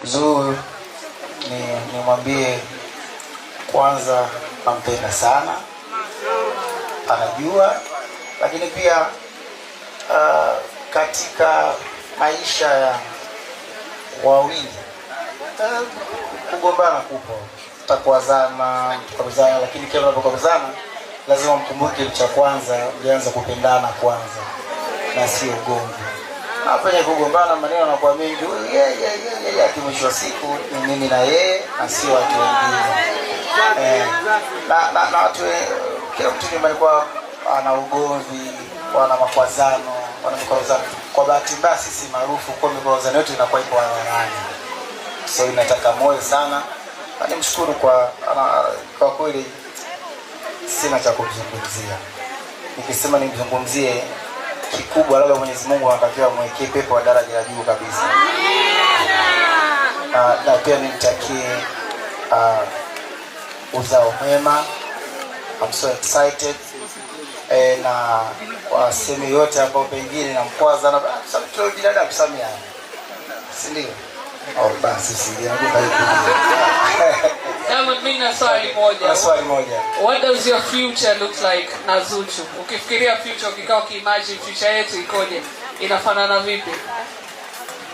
Zuu nimwambie kwanza nampenda sana, anajua, lakini pia katika maisha ya wawili kugombana kupo, tutakwazana, tukabizana, lakini kila unapokabizana lazima mkumbuke cha kwanza ulianza kupendana kwanza na sio ugomvi. Hapana kugombana maneno yanakuwa mengi, mwisho wa siku ni mimi na yeye na sio watu wengine. Na watu kila mtu alikuwa ana ugomvi, wana makwazano, kwa bahati mbaya sisi maarufu kwa mikwazano yetu inakuwa iko hadharani. So inataka moyo sana. Nimshukuru kwa kweli, sina cha kumzungumzia. Nikisema nimzungumzie kikubwa, labda Mwenyezi Mungu anatakiwa mwekee pepo wa daraja la juu kabisa. Na pia nimtakie uzao mwema. I'm so excited. Na kwa sehemu yote ambao pengine na mkwaza na sababu binadamu kusamia. Si ndio? Basi sisi kama mimi na swali moja. What does your future look like na Zuchu? Ukifikiria future, ukikao kiimagine future yetu ikoje? Inafanana vipi?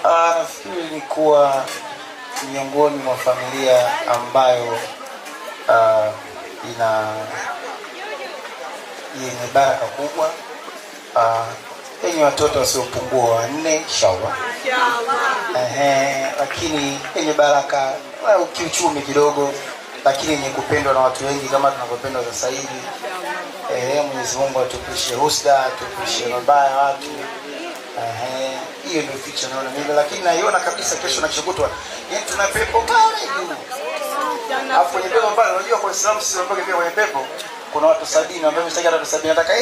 Nafikiri ni kuwa miongoni mwa familia ambayo yenye baraka kubwa, yenye watoto wasiopungua 4 inshallah. Lakini yenye baraka kiuchumi kidogo, lakini yenye kupendwa na watu wengi kama tunavyopendwa sasa hivi. Mwenyezi Mungu atupishe husda, atupishe mabaya watu. Hiyo ndio future naona mimi, lakini naiona kabisa kesho na kishukutwa. Tuna pepo pale juu. Hapo kwenye pepo pale, unajua kwa Uislamu sisi ambao pia kwenye pepo kuna watu 70 ambao msitaki hata 70 nataka